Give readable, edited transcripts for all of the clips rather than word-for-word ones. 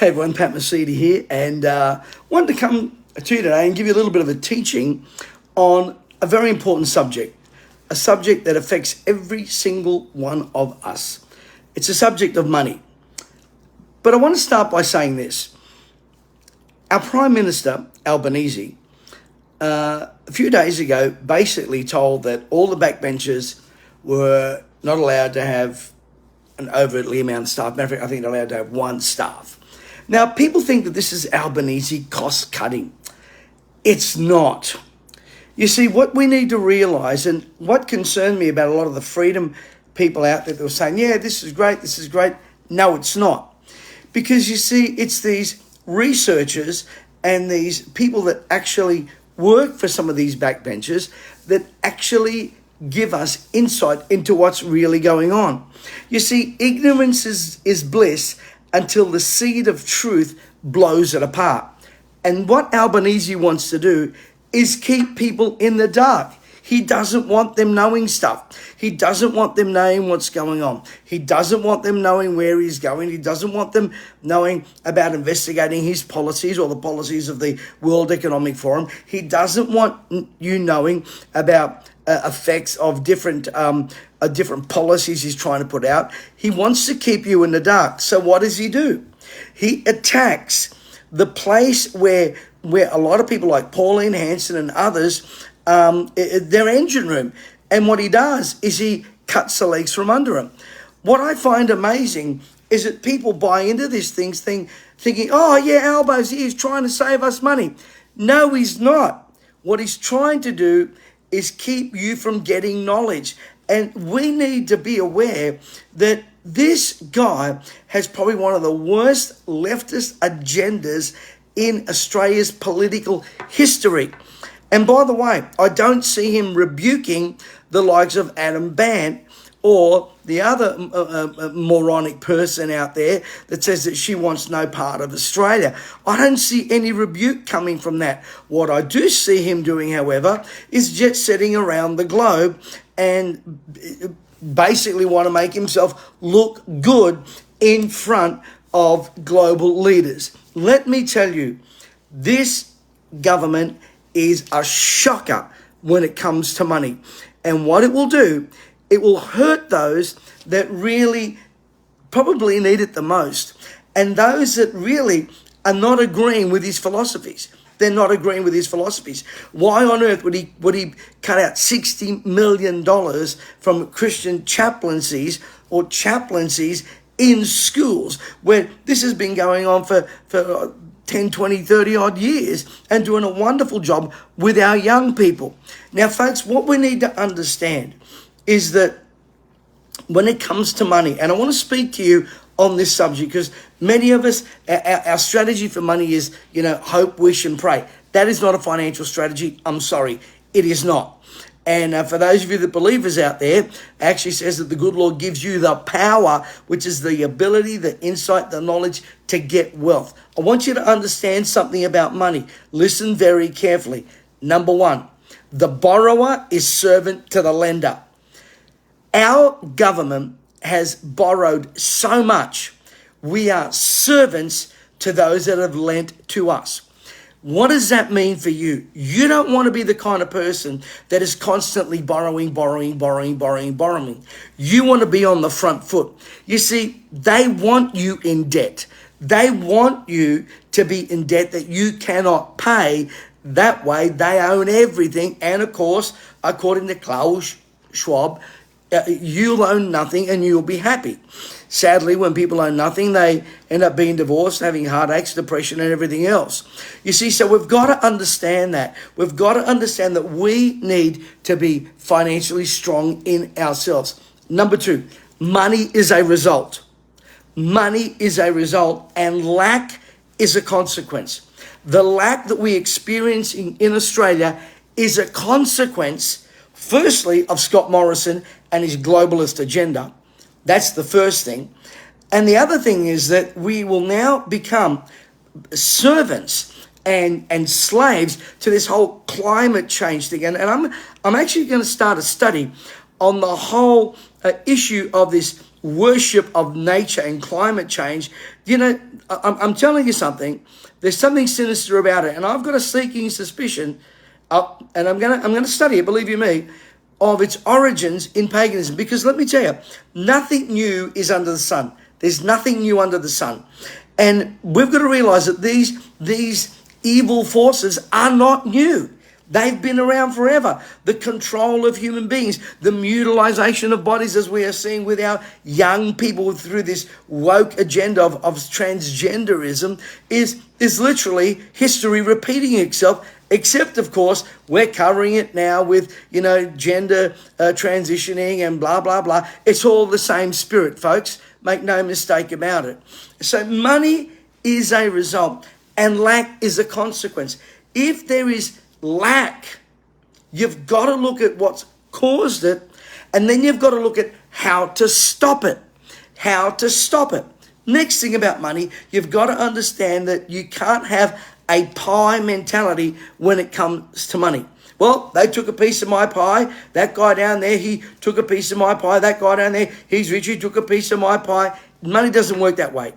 Hey everyone, Pat Mesiti here, and wanted to come to you today and give you a little bit of a teaching on a very important subject, a subject that affects every single one of us. It's a subject of money. But I want to start by saying this. Our Prime Minister, Albanese, a few days ago basically told that all the backbenchers were not allowed to have an overtly amount of staff. Matter of fact, I think they're allowed to have one staff. Now, people think that this is Albanese cost cutting. It's not. You see, what we need to realise, and what concerned me about a lot of the freedom people out there that were saying, yeah, this is great, this is great. No, it's not. Because you see, it's these researchers and these people that actually work for some of these backbenchers that actually give us insight into what's really going on. You see, ignorance is bliss until the seed of truth blows it apart. And what Albanese wants to do is keep people in the dark. He doesn't want them knowing stuff. He doesn't want them knowing what's going on. He doesn't want them knowing where he's going. He doesn't want them knowing about investigating his policies or the policies of the World Economic Forum. He doesn't want you knowing about effects of different policies he's trying to put out. He wants to keep you in the dark. So what does he do? He attacks the place where a lot of people like Pauline Hanson and others, their engine room. And what he does is he cuts the legs from under them. What I find amazing is that people buy into this thinking, oh yeah, Albo's he's trying to save us money. No, he's not. What he's trying to do is keep you from getting knowledge. And we need to be aware that this guy has probably one of the worst leftist agendas in Australia's political history. And by the way, I don't see him rebuking the likes of Adam Bandt or the other moronic person out there that says that she wants no part of Australia. I don't see any rebuke coming from that. What I do see him doing, however, is jet setting around the globe and basically want to make himself look good in front of global leaders. Let me tell you, this government is a shocker when it comes to money. And what it will do, it will hurt those that really probably need it the most. And those that really are not agreeing with his philosophies. They're not agreeing with his philosophies. Why on earth would he cut out $60 million from Christian chaplaincies or chaplaincies in schools where this has been going on for 10, 20, 30 odd years and doing a wonderful job with our young people. Now, folks, what we need to understand is that when it comes to money, and I want to speak to you on this subject because many of us, our strategy for money is, hope, wish, and pray. That is not a financial strategy. I'm sorry. It is not. And for those of you that believers out there, actually says that the good Lord gives you the power, which is the ability, the insight, the knowledge to get wealth. I want you to understand something about money. Listen very carefully. Number one, the borrower is servant to the lender. Our government has borrowed so much. We are servants to those that have lent to us. What does that mean for you? You don't want to be the kind of person that is constantly borrowing. You want to be on the front foot. You see, they want you in debt. They want you to be in debt that you cannot pay. That way, they own everything. And of course, according to Klaus Schwab, you'll own nothing and you'll be happy. Sadly, when people own nothing, they end up being divorced, having heartaches, depression, and everything else. You see, so we've got to understand that. We've got to understand that we need to be financially strong in ourselves. Number two, money is a result. Money is a result, and lack is a consequence. The lack that we experience in Australia is a consequence, firstly, of Scott Morrison and his globalist agenda. That's the first thing. And the other thing is that we will now become servants and slaves to this whole climate change thing. And I'm actually going to start a study on the whole issue of this worship of nature and climate change, I'm telling you something. There's something sinister about it, and I've got a sneaking suspicion, and I'm gonna study it. Believe you me, of its origins in paganism. Because let me tell you, nothing new is under the sun. There's nothing new under the sun, and we've got to realize that these evil forces are not new. They've been around forever. The control of human beings, the mutilization of bodies, as we are seeing with our young people through this woke agenda of transgenderism, is literally history repeating itself. Except, of course, we're covering it now with, gender transitioning and blah, blah, blah. It's all the same spirit, folks. Make no mistake about it. So money is a result and lack is a consequence. If there is lack, you've got to look at what's caused it, and then you've got to look at how to stop it. How to stop it. Next thing about money, you've got to understand that you can't have a pie mentality when it comes to money. Well, they took a piece of my pie. That guy down there, he took a piece of my pie. That guy down there, he's rich, he took a piece of my pie. Money doesn't work that way.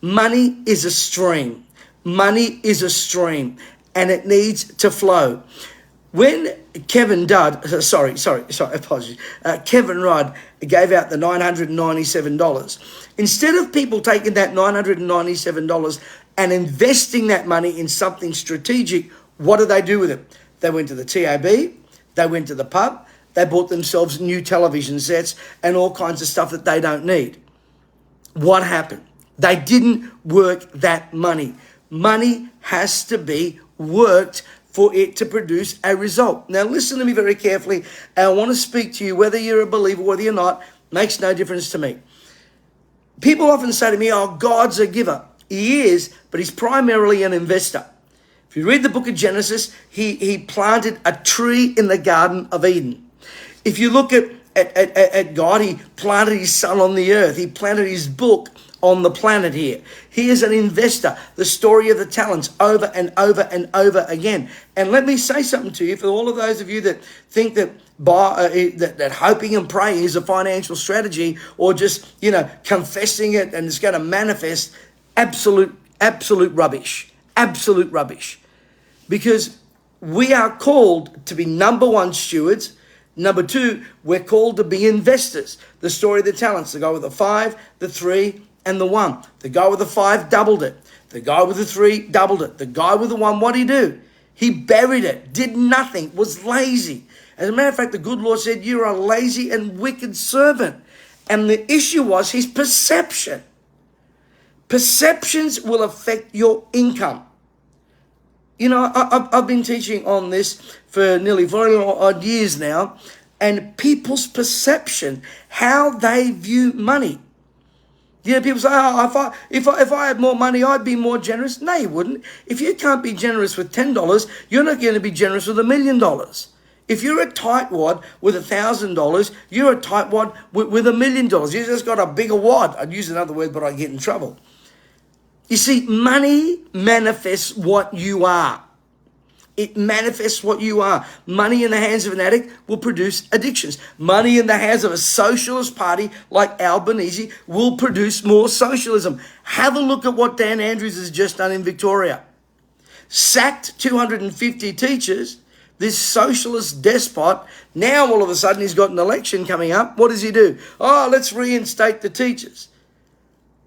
Money is a stream. Money is a stream, and it needs to flow. When Kevin Rudd gave out the $997, instead of people taking that $997 and investing that money in something strategic, what did they do with it? They went to the TAB, they went to the pub, they bought themselves new television sets and all kinds of stuff that they don't need. What happened? They didn't work that money. Money has to be worked for it to produce a result. Now listen to me very carefully. I want to speak to you, whether you're a believer, whether you're not, makes no difference to me. People often say to me, oh, God's a giver. He is, but he's primarily an investor. If you read the book of Genesis, he planted a tree in the Garden of Eden. If you look at God, he planted his son on the earth. He planted his book on the planet here. He is an investor. The story of the talents over and over and over again. And let me say something to you, for all of those of you that think that that hoping and praying is a financial strategy, or just, confessing it and it's going to manifest, absolute rubbish. Absolute rubbish. Because we are called to be number one, stewards. Number two, we're called to be investors. The story of the talents, the guy with the 5, the 3, and the 1. The guy with the 5 doubled it. The guy with the 3 doubled it. The guy with the 1, what did he do? He buried it, did nothing, was lazy. As a matter of fact, the good Lord said, you're a lazy and wicked servant. And the issue was his perception. Perceptions will affect your income. I've been teaching on this for nearly 40 odd years now, and people's perception, how they view money. People say, oh, if I had more money, I'd be more generous. No, you wouldn't. If you can't be generous with $10, you're not going to be generous with $1 million. If you're a tightwad with $1,000, you're a tightwad with $1 million. You just got a bigger wad. I'd use another word, but I'd get in trouble. You see, money manifests what you are. It manifests what you are. Money in the hands of an addict will produce addictions. Money in the hands of a socialist party like Albanese will produce more socialism. Have a look at what Dan Andrews has just done in Victoria. Sacked 250 teachers, this socialist despot. Now all of a sudden he's got an election coming up. What does he do? Oh, let's reinstate the teachers.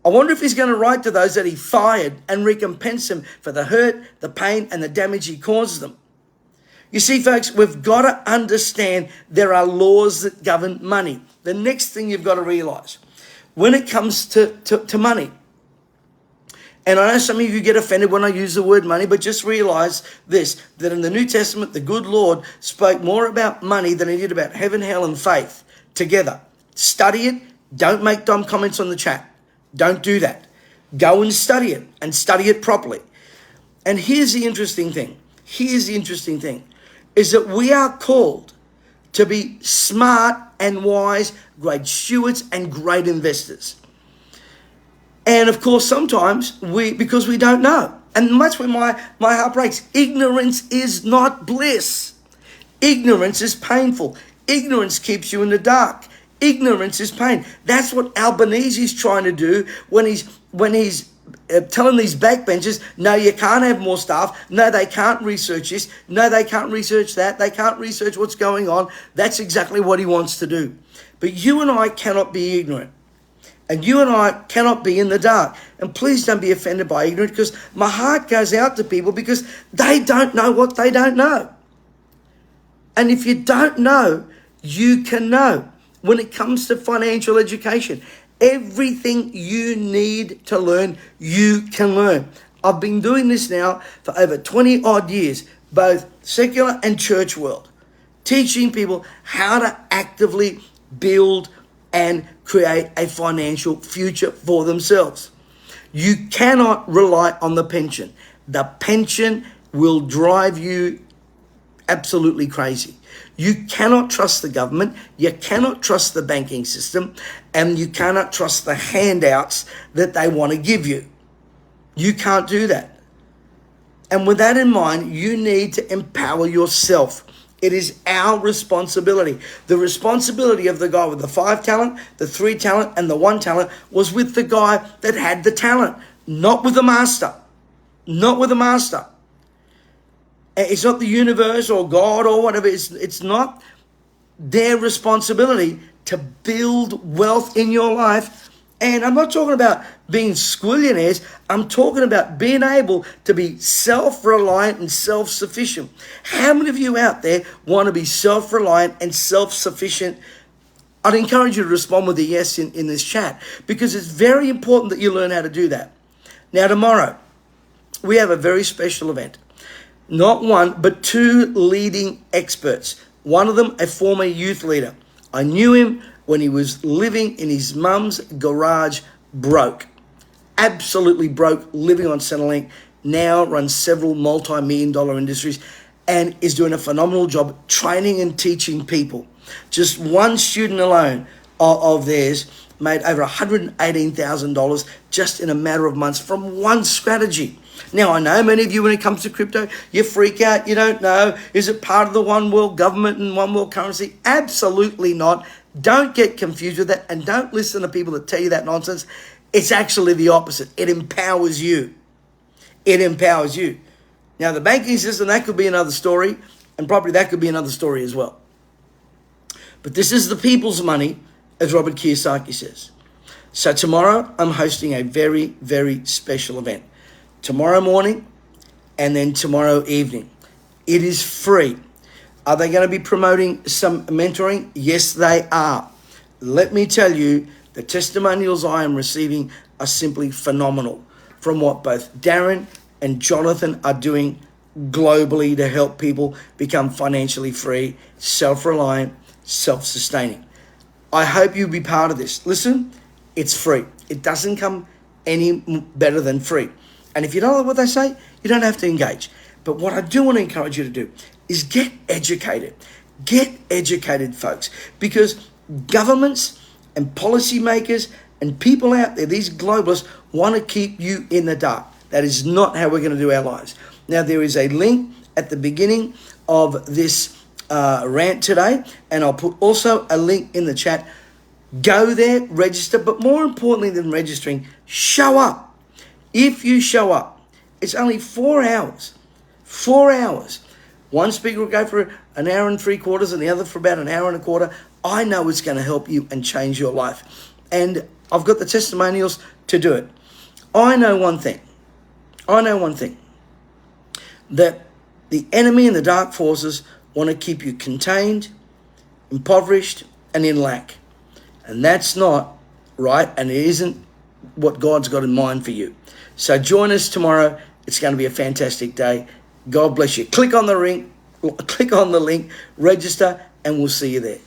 I wonder if he's going to write to those that he fired and recompense him for the hurt, the pain, and the damage he causes them. You see, folks, we've got to understand there are laws that govern money. The next thing you've got to realize, when it comes to money, and I know some of you get offended when I use the word money, but just realize this, that in the New Testament, the good Lord spoke more about money than he did about heaven, hell, and faith together. Study it. Don't make dumb comments on the chat. Don't do that. Go and study it, and study it properly. And here's the interesting thing. Is that we are called to be smart and wise, great stewards and great investors. And of course, sometimes because we don't know. And that's where my heart breaks. Ignorance is not bliss. Ignorance is painful. Ignorance keeps you in the dark. Ignorance is pain. That's what Albanese is trying to do when he's telling these backbenchers, no, you can't have more staff. No, they can't research this. No, they can't research that. They can't research what's going on. That's exactly what he wants to do. But you and I cannot be ignorant. And you and I cannot be in the dark. And please don't be offended by ignorance, because my heart goes out to people because they don't know what they don't know. And if you don't know, you can know. When it comes to financial education, everything you need to learn, you can learn. I've been doing this now for over 20 odd years, both secular and church world, teaching people how to actively build and create a financial future for themselves. You cannot rely on the pension. The pension will drive you absolutely crazy. You cannot trust the government, you cannot trust the banking system, and you cannot trust the handouts that they want to give you. You can't do that. And with that in mind, you need to empower yourself. It is our responsibility. The responsibility of the guy with the 5 talent, the 3 talent, and the 1 talent was with the guy that had the talent, not with the master. Not with the master. It's not the universe or God or whatever. It's not their responsibility to build wealth in your life. And I'm not talking about being squillionaires. I'm talking about being able to be self-reliant and self-sufficient. How many of you out there want to be self-reliant and self-sufficient? I'd encourage you to respond with a yes in this chat, because it's very important that you learn how to do that. Now, tomorrow, we have a very special event. Not one, but 2 leading experts. One of them, a former youth leader. I knew him when he was living in his mum's garage, broke. Absolutely broke, living on Centrelink. Now runs several multi-million-dollar industries and is doing a phenomenal job training and teaching people. Just one student alone of theirs made over $118,000 just in a matter of months from one strategy. Now, I know many of you, when it comes to crypto, you freak out. You don't know. Is it part of the one world government and one world currency? Absolutely not. Don't get confused with that, and don't listen to people that tell you that nonsense. It's actually the opposite. It empowers you. It empowers you. Now, the banking system, that could be another story, and probably that could be another story as well. But this is the people's money, as Robert Kiyosaki says. So tomorrow, I'm hosting a very, very special event. Tomorrow morning and then tomorrow evening. It is free. Are they going to be promoting some mentoring? Yes, they are. Let me tell you, the testimonials I am receiving are simply phenomenal from what both Darren and Jonathan are doing globally to help people become financially free, self-reliant, self-sustaining. I hope you'll be part of this. Listen, it's free. It doesn't come any better than free. And if you don't know what they say, you don't have to engage. But what I do want to encourage you to do is get educated. Get educated, folks, because governments and policymakers and people out there, these globalists, want to keep you in the dark. That is not how we're going to do our lives. Now, there is a link at the beginning of this rant today, and I'll put also a link in the chat. Go there, register, but more importantly than registering, show up. If you show up, it's only 4 hours. 4 hours. One speaker will go for an hour and 3/4 and the other for about an hour and a quarter. I know it's going to help you and change your life. And I've got the testimonials to do it. I know one thing. That the enemy and the dark forces want to keep you contained, impoverished, and in lack. And that's not right, and it isn't what God's got in mind for you. So join us tomorrow. It's going to be a fantastic day. God bless you. Click on the link, register, and we'll see you there.